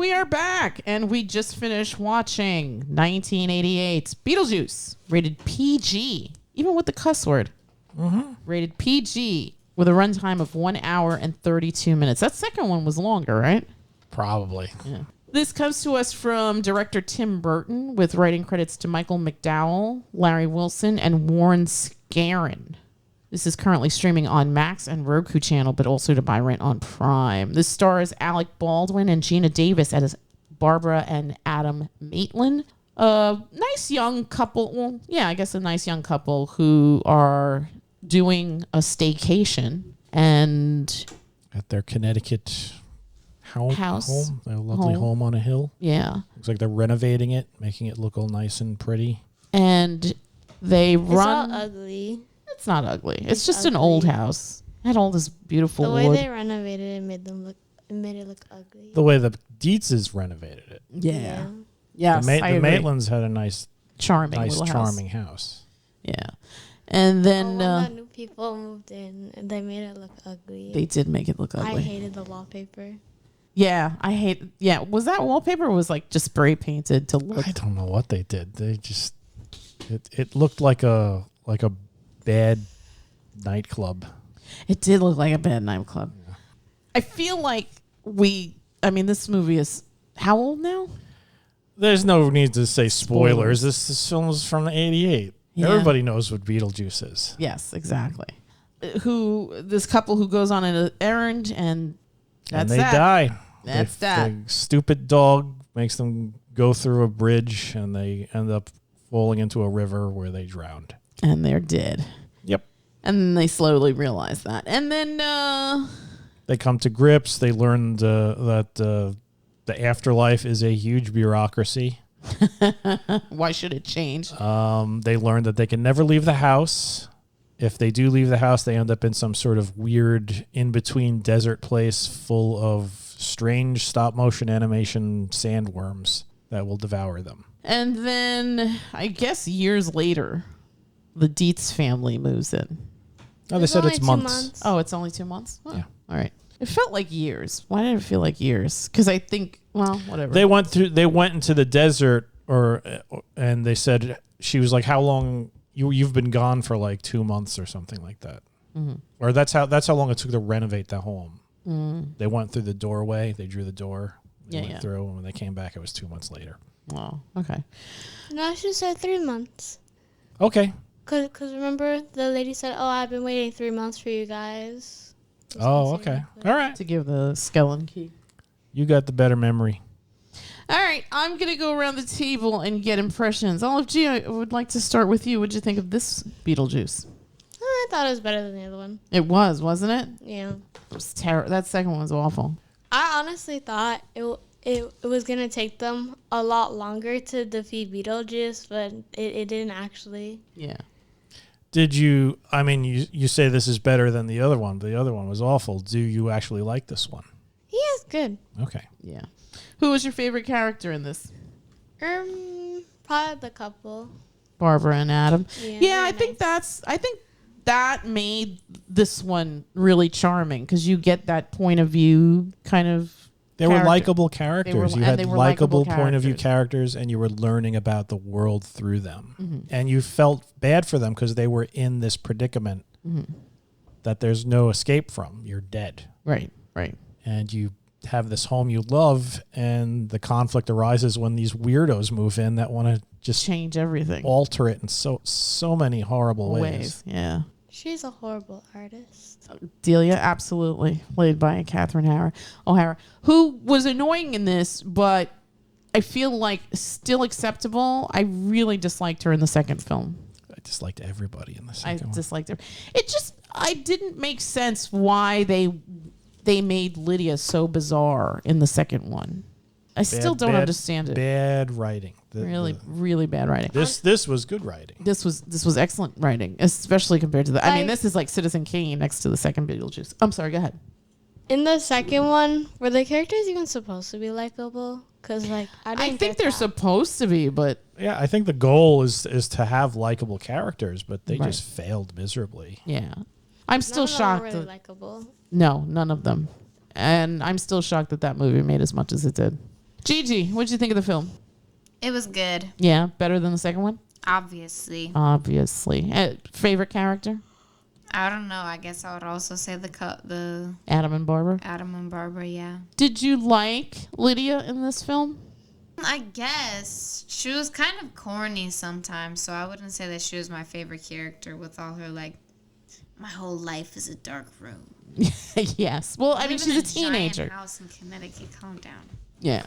we are back, and we just finished watching 1988's Beetlejuice, rated PG, even with the cuss word. Rated PG with a runtime of 1 hour and 32 minutes. That second one was longer, right? Probably. Yeah. This comes to us from director Tim Burton with writing credits to Michael McDowell, Larry Wilson, and Warren Skaaren. This is currently streaming on Max and Roku Channel, but also to buy rent on Prime. This stars Alec Baldwin and Geena Davis as Barbara and Adam Maitland. A nice young couple. Well, yeah, I guess a nice young couple who are doing a staycation and at their Connecticut house. Their lovely home on a hill. Yeah. Looks like they're renovating it, making it look all nice and pretty. And they run. It's not ugly. It's not ugly. It's just ugly. An old house. It had all this beautiful wood. The way wood. they renovated it made it look ugly. The way the Deetzs renovated it. Yeah. Yes, the Maitlands had a nice, charming house. Yeah. And then when the new people moved in, they made it look ugly. They did make it look ugly. I hated the wallpaper. Yeah, was that wallpaper or was like just spray painted to look? I don't know what they did. They just it looked like a bad nightclub. It did look like a bad nightclub. Yeah. I feel like this movie is how old now? There's no need to say spoilers. This film is from '88. Yeah. Everybody knows what Beetlejuice is. Yes, exactly. This couple who goes on an errand and they die. That's that. The stupid dog makes them go through a bridge and they end up falling into a river where they drowned. And they're dead. Yep. And then they slowly realize that. And then they come to grips. They learn that the afterlife is a huge bureaucracy. Why should it change? They learn that they can never leave the house. If they do leave the house, they end up in some sort of weird in-between desert place full of strange stop-motion animation sandworms that will devour them. And then, I guess years later, the Deetzs family moves in. Oh, they said it's months. Oh, it's only 2 months? Oh, yeah. All right. It felt like years. Why did it feel like years? Because I think, well, whatever. They went into the desert, and they said, she was like, how long... You've been gone for like 2 months or something like that, or that's how long it took to renovate the home. They went through the doorway, they drew the door, went through, and when they came back, it was 2 months later. Oh, okay. No, I should say 3 months. Okay. Cause remember the lady said, "Oh, I've been waiting 3 months for you guys." Oh, okay, all right. To give the skeleton key. You got the better memory. All right, I'm going to go around the table and get impressions. Olive G, I would like to start with you. What did you think of this Beetlejuice? I thought it was better than the other one. It was, wasn't it? Yeah. It was terrible. That second one was awful. I honestly thought it was going to take them a lot longer to defeat Beetlejuice, but it didn't actually. Yeah. Did you, you say this is better than the other one, but the other one was awful. Do you actually like this one? Yeah, it's good. Okay. Yeah. Who was your favorite character in this? Probably the couple. Barbara and Adam. Yeah, I think that made this one really charming because you get that point of view kind of. They were likable characters. You had likable point of view characters, and you were learning about the world through them. Mm-hmm. And you felt bad for them because they were in this predicament that there's no escape from. You're dead. Right. And you have this home you love, and the conflict arises when these weirdos move in that want to just change everything, alter it in so many horrible ways. Yeah. She's a horrible artist. Delia, absolutely, played by Catherine O'Hara, who was annoying in this, but I feel like still acceptable. I really disliked her in the second film. I disliked everybody in the second one. I disliked her. I didn't make sense why they made Lydia so bizarre in the second one. I still don't understand it. Bad writing. Really bad writing. This was good writing. This was excellent writing, especially compared to this is like Citizen Kane next to the second Beetlejuice. I'm sorry, go ahead. In the second one, were the characters even supposed to be likable? Because I think they're supposed to be, but yeah, I think the goal is to have likable characters, but they just failed miserably. Yeah, I'm still shocked. Really likable. No, none of them, and I'm still shocked that movie made as much as it did. Gigi, what did you think of the film? It was good. Yeah, better than the second one? Obviously. Favorite character? I don't know. I guess I would also say the Adam and Barbara. Adam and Barbara, yeah. Did you like Lydia in this film? I guess she was kind of corny sometimes, so I wouldn't say that she was my favorite character with all her like, my whole life is a dark room. Yes. Well, I mean, she's a teenager. Giant house in Connecticut. Calm down. Yeah.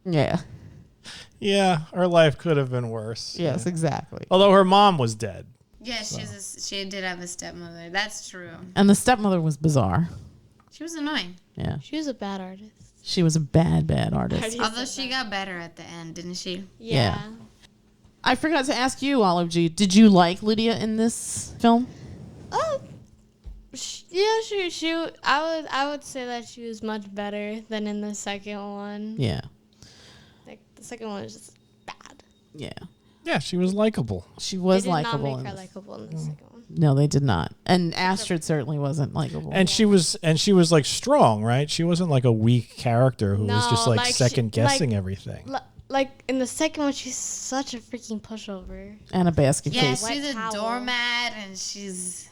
Yeah. Yeah, her life could have been worse. Yes, exactly. Although her mom was dead. Yeah, she did have a stepmother. That's true. And the stepmother was bizarre. She was annoying. Yeah. She was a bad artist. She was a bad artist. Although she got better at the end, didn't she? Yeah. I forgot to ask you, Olive G. Did you like Lydia in this film? Yeah, she. I would say that she was much better than in the second one. Yeah. Like the second one was just bad. Yeah. Yeah, she was likable. She was They did not likable. make her likable in the second one. No, they did not. And Astrid certainly wasn't likable. And she was like strong, right? She wasn't like a weak character who was just like second guessing everything. Like in the second one, she's such a freaking pushover. And a basket Yeah, case. she's a towel. doormat, and she's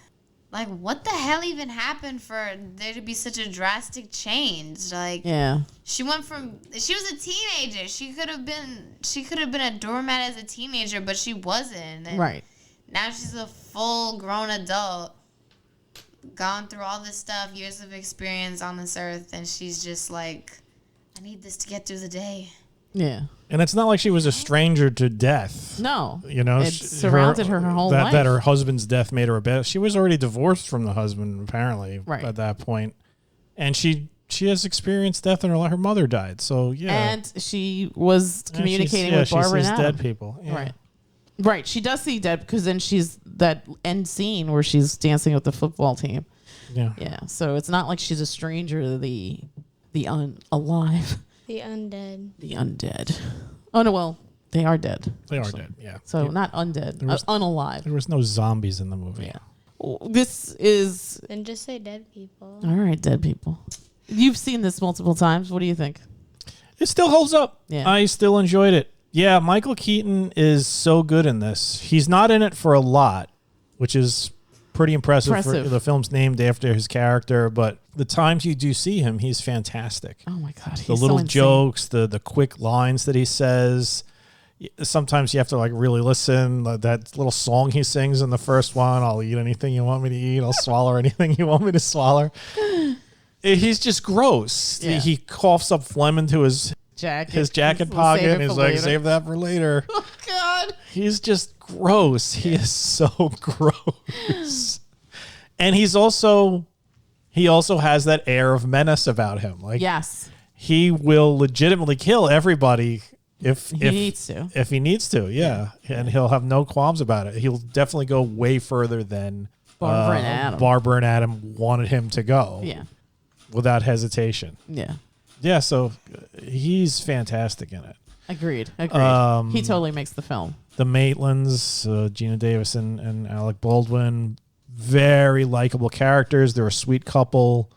like, what the hell even happened for there to be such a drastic change? Like, Yeah. she was a teenager. She could have been a doormat as a teenager, but she wasn't. And Right. now she's a full grown adult, gone through all this stuff, years of experience on this earth, and she's just like, I need this to get through the day. Yeah. And it's not like she was a stranger to death. No. You know, It surrounded her whole life. That her husband's death made her a bad. She was already divorced from the husband, apparently, Right. at that point. And she has experienced death in her life. Her mother died. So, yeah. And she was communicating with Barbara she and sees Adam. dead people. Yeah. Right. Right. She does see dead because then she's that end scene where she's dancing with the football team. Yeah. Yeah. So it's not like she's a stranger to the alive. The undead. The undead. Oh, no, well, they are dead. They are dead, yeah. So Yeah. not undead, There was- unalive. There was no zombies in the movie. Yeah. This is... Then just say dead people. All right, dead people. You've seen this multiple times. What do you think? It still holds up. Yeah. I still enjoyed it. Yeah, Michael Keaton is so good in this. He's not in it for a lot, which is pretty impressive. The film's named after his character, but the times you do see him, he's fantastic. Oh my God, he's the little so insane. jokes, the quick lines that he says. Sometimes you have to like really listen. That little song he sings in the first one, I'll eat anything you want me to eat. I'll swallow anything you want me to swallow. He's just gross. Yeah. He coughs up phlegm into his jacket pocket and he's like, save that for later. Oh God. He's just gross. He is so gross. And he also has that air of menace about him. Like, yes, he will legitimately kill everybody if he needs to. If he needs to, yeah. And he'll have no qualms about it. He'll definitely go way further than Barbara and Adam. Barbara and Adam wanted him to go. Yeah. Without hesitation. Yeah. Yeah, so he's fantastic in it. Agreed. He totally makes the film. The Maitlands, Geena Davis and Alec Baldwin, very likable characters. They're a sweet couple.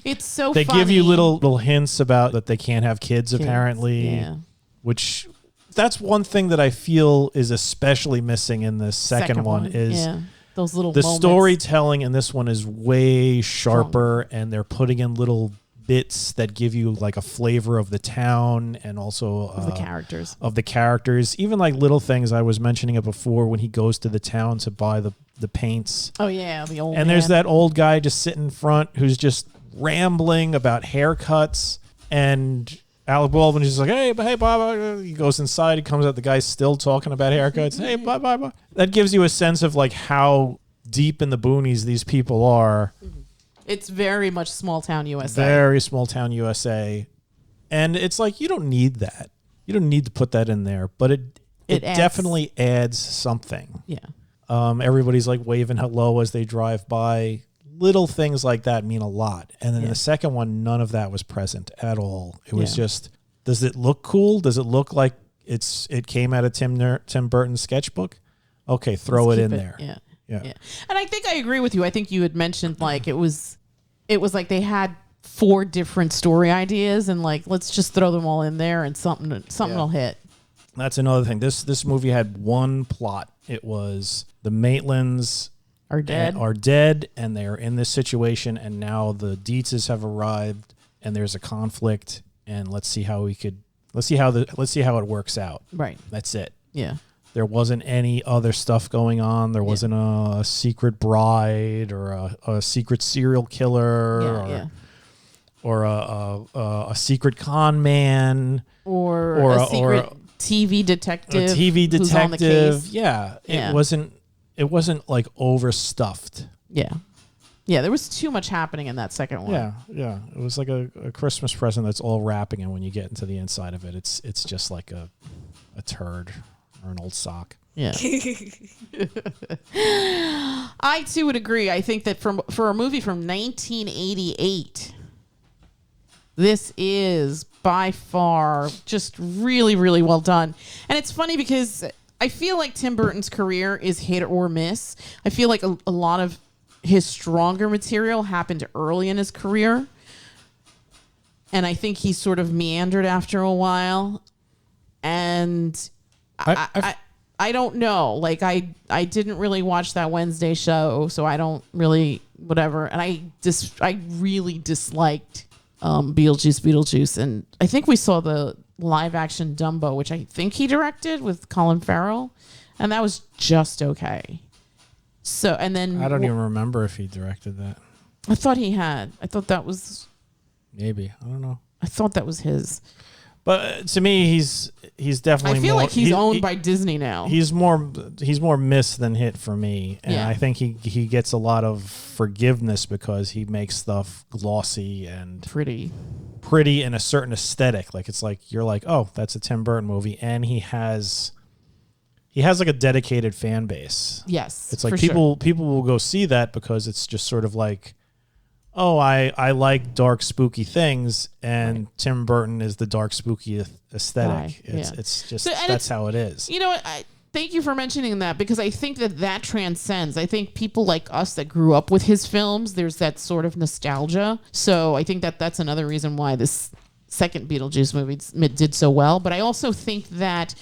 It's so They funny. give you little hints about that they can't have kids apparently. Yeah. Which that's one thing that I feel is especially missing in the second one is those little the moments. storytelling in this one is way sharper and they're putting in little bits that give you like a flavor of the town and also of the characters. Even like little things. I was mentioning it before when he goes to the town to buy the paints. Oh yeah, the old and man. there's that old guy just sitting in front who's just rambling about haircuts, and Alec Baldwin is just like, hey Bob. He goes inside, he comes out, the guy's still talking about haircuts. Hey bye. That gives you a sense of like how deep in the boonies these people are. It's very much small town USA. Very small town USA. And it's like, you don't need that. You don't need to put that in there, but it definitely adds something. Yeah. Everybody's like waving hello as they drive by. Little things like that mean a lot. And then in the second one, none of that was present at all. It was just, does it look cool? Does it look like it came out of Tim Burton's sketchbook? Okay, throw it in there. Yeah. And I think I agree with you. I think you had mentioned like it was like they had 4 different story ideas and like, let's just throw them all in there and something will hit. That's another thing. This movie had one plot. It was the Maitlands are dead, and they are in this situation, and now the Deetzs have arrived, and there's a conflict, and let's see how it works out. Right. That's it. Yeah. There wasn't any other stuff going on. There wasn't a secret bride or a secret serial killer or a secret con man or a secret TV detective. A TV detective. Who's on the case. Yeah. It wasn't like overstuffed. Yeah. Yeah, there was too much happening in that second one. Yeah. It was like a Christmas present that's all wrapping, and when you get into the inside of it, it's just like a turd or an old sock. Yeah. I too would agree. I think that for a movie from 1988, this is by far just really, really well done. And it's funny because I feel like Tim Burton's career is hit or miss. I feel like a lot of his stronger material happened early in his career. And I think he sort of meandered after a while. And I don't know. Like, I didn't really watch that Wednesday show, so I don't really, whatever. And I really disliked Beetlejuice. And I think we saw the live action Dumbo, which I think he directed with Colin Farrell. And that was just okay. So, and then I don't even remember if he directed that. I thought he had. I thought that was. Maybe. I don't know. I thought that was his. But to me, he's definitely. I feel more, like he's owned by Disney now. He's more miss than hit for me, and I think he gets a lot of forgiveness because he makes stuff glossy and pretty in a certain aesthetic. Like it's like you're like, oh, that's a Tim Burton movie, and he has like a dedicated fan base. Yes, it's like people will go see that because it's just sort of like, oh, I like dark, spooky things, and Tim Burton is the dark, spooky aesthetic. It's just that's how it is. You know what? Thank you for mentioning that because I think that transcends. I think people like us that grew up with his films, there's that sort of nostalgia. So I think that's another reason why this second Beetlejuice movie did so well. But I also think that,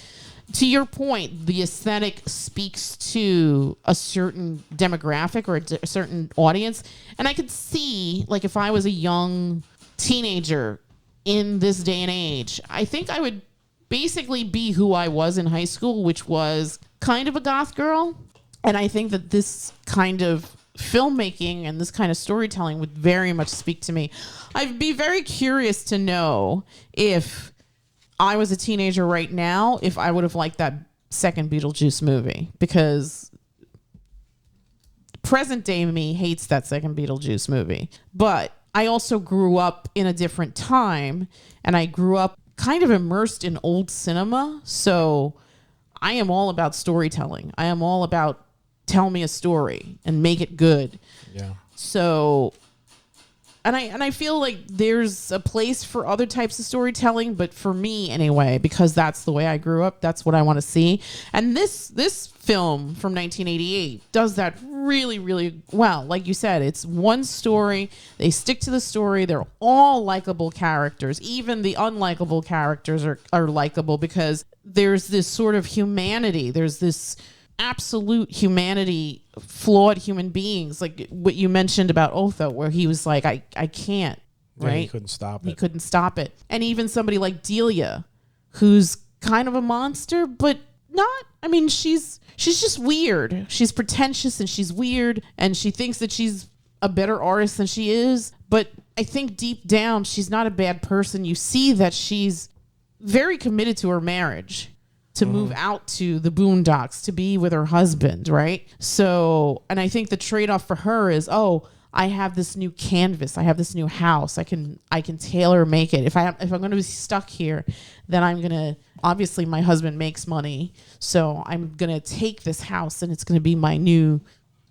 to your point, the aesthetic speaks to a certain demographic or a certain audience. And I could see, like, if I was a young teenager in this day and age, I think I would basically be who I was in high school, which was kind of a goth girl. And I think that this kind of filmmaking and this kind of storytelling would very much speak to me. I'd be very curious to know if I was a teenager right now, if I would have liked that second Beetlejuice movie, because present day me hates that second Beetlejuice movie. But I also grew up in a different time, and I grew up kind of immersed in old cinema. So I am all about storytelling. I am all about tell me a story and make it good. Yeah. So And I feel like there's a place for other types of storytelling, but for me anyway, because that's the way I grew up, that's what I want to see. And this film from 1988 does that really, really well. Like you said, it's one story. They stick to the story. They're all likable characters. Even the unlikable characters are likable because there's this sort of humanity. There's this absolute humanity, flawed human beings, like what you mentioned about Otho, where he was like, I can't, right? Yeah, he couldn't stop it. And even somebody like Delia, who's kind of a monster, but not, I mean, she's just weird. She's pretentious and she's weird, and she thinks that she's a better artist than she is. But I think deep down, she's not a bad person. You see that she's very committed to her marriage, to move out to the boondocks, to be with her husband, right? So, and I think the trade-off for her is, oh, I have this new canvas, I have this new house, I can tailor make it. If I'm going to be stuck here, then I'm going to, obviously my husband makes money, so I'm going to take this house and it's going to be my new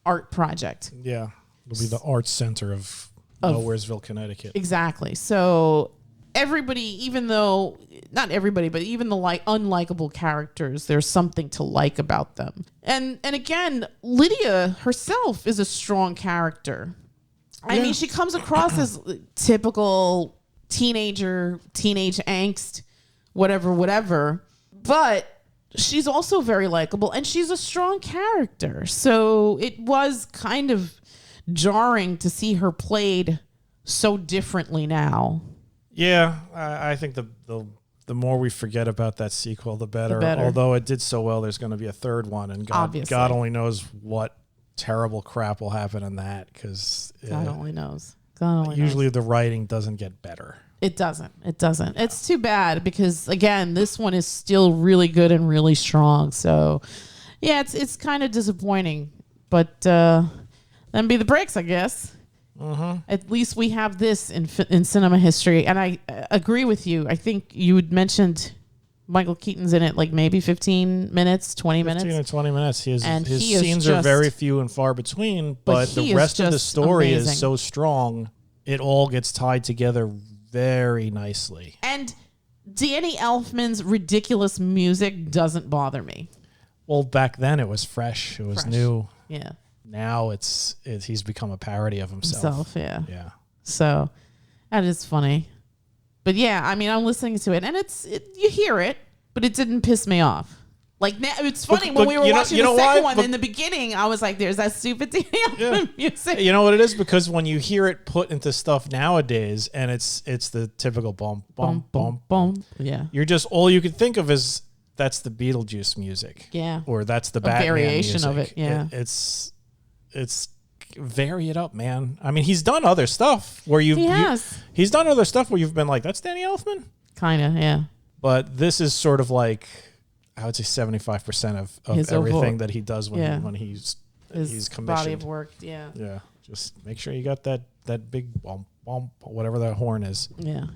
art project. Yeah, it'll be the art center of Nowheresville, Connecticut. Exactly. So everybody, even though not everybody, but even the unlikable characters, there's something to like about them. And again, Lydia herself is a strong character. I mean, she comes across as typical teenage angst, whatever. But she's also very likable, and she's a strong character. So it was kind of jarring to see her played so differently now. Yeah, I think the more we forget about that sequel, the better. Although it did so well, there's going to be a third one, and God only knows what terrible crap will happen in that, because God only knows. Usually the writing doesn't get better. It doesn't. It's too bad, because again, this one is still really good and really strong. So yeah, it's kind of disappointing, but then be the breaks, I guess. At least we have this in cinema history, and I agree with you. I think you had mentioned Michael Keaton's in it like maybe 15 minutes, 20 minutes. 15 or 20 minutes. His he scenes are very few and far between, but the rest of the story is so strong. It all gets tied together very nicely. And Danny Elfman's ridiculous music doesn't bother me. Well, back then it was fresh. It was new. Yeah. Now he's become a parody of himself. Yeah. Yeah. So that is funny. But yeah, I mean, I'm listening to it, and you hear it, but it didn't piss me off. Like, it's funny, when we were watching the second one, in the beginning, I was like, there's that stupid Danny Elfman music. You know what it is? Because when you hear it put into stuff nowadays, and it's the typical bum, bum, bum, bum. Yeah. You're just, all you can think of is, that's the Beetlejuice music. Yeah. Or that's the Batman variation music. Of it, yeah. It's vary it up, man. I mean, he's done other stuff where he's done other stuff where you've been like, that's Danny Elfman? Kind of, yeah. But this is sort of like, I would say 75% of everything that he does when he's commissioned. Body of work, yeah. Yeah. Just make sure you got that big bump, whatever that horn is. Yeah.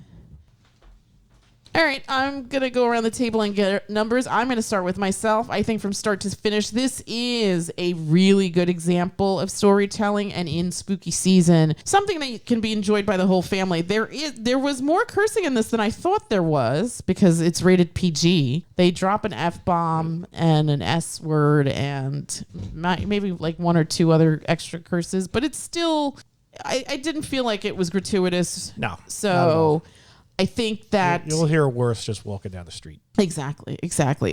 All right, I'm going to go around the table and get numbers. I'm going to start with myself. I think from start to finish, this is a really good example of storytelling, and in spooky season, something that can be enjoyed by the whole family. There was more cursing in this than I thought there was, because it's rated PG. They drop an F-bomb and an S word and maybe like one or two other extra curses, but it's still, I didn't feel like it was gratuitous. No. So I think that you'll hear worse just walking down the street. Exactly.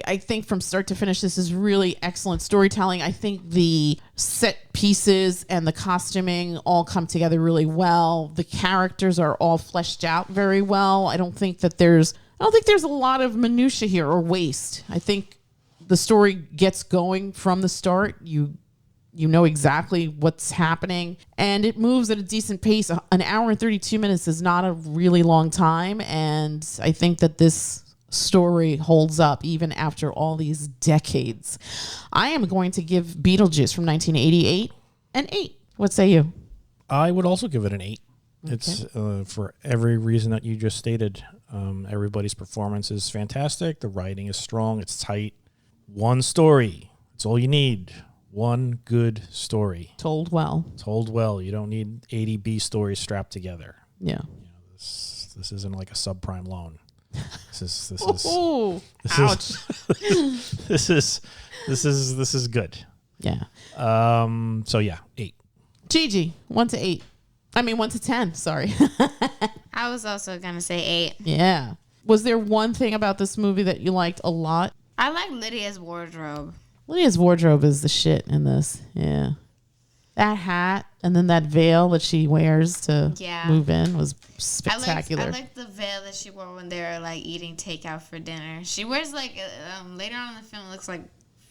I think from start to finish, this is really excellent storytelling. I think the set pieces and the costuming all come together really well. The characters are all fleshed out very well. I don't think there's a lot of minutia here or waste. I think the story gets going from the start. You know exactly what's happening, and it moves at a decent pace. An hour and 32 minutes is not a really long time, and I think that this story holds up even after all these decades. I am going to give Beetlejuice from 1988 an 8. What say you? I would also give it an 8. Okay. It's for every reason that you just stated. Everybody's performance is fantastic. The writing is strong. It's tight. One story. That's all you need. One good story. Told well. You don't need 80 B stories strapped together. Yeah. This isn't like a subprime loan. This is ouch. This is good. Yeah. So yeah, 8. Gigi, 1 to 8. I mean 1 to 10, sorry. I was also gonna say 8. Yeah. Was there one thing about this movie that you liked a lot? I like Lydia's wardrobe. Lydia's wardrobe is the shit in this. Yeah. That hat and then that veil that she wears to move in was spectacular. I like the veil that she wore when they were like eating takeout for dinner. She wears like later on in the film, it looks like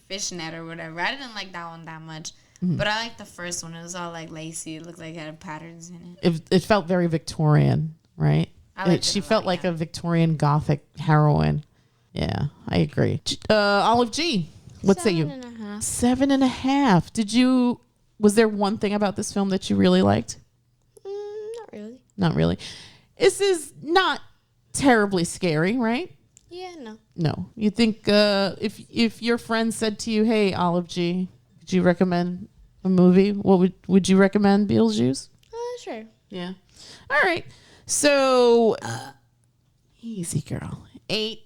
fishnet or whatever. I didn't like that one that much. Mm-hmm. But I like the first one. It was all like lacy. It looked like it had patterns in it. It felt very Victorian, right? She felt like a Victorian Gothic heroine. Yeah, I agree. Olive G. What say you? 7.5. Was there one thing about this film that you really liked? Not really. Not really. This is not terribly scary, right? Yeah, no. No. You think if your friend said to you, "Hey, Olive G, could you recommend a movie? What would you recommend? Beetlejuice?" Sure. Yeah. All right. So easy, girl. 8,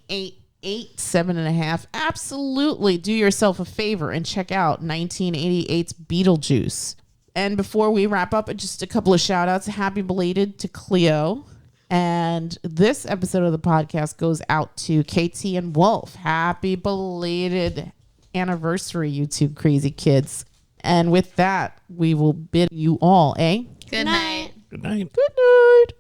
7.5. Absolutely do yourself a favor and check out 1988's Beetlejuice. And before we wrap up, just a couple of shout outs. Happy belated to Cleo. And this episode of the podcast goes out to KT and Wolf. Happy belated anniversary, you two crazy kids. And with that, we will bid you all, Good night. Good night. Good night.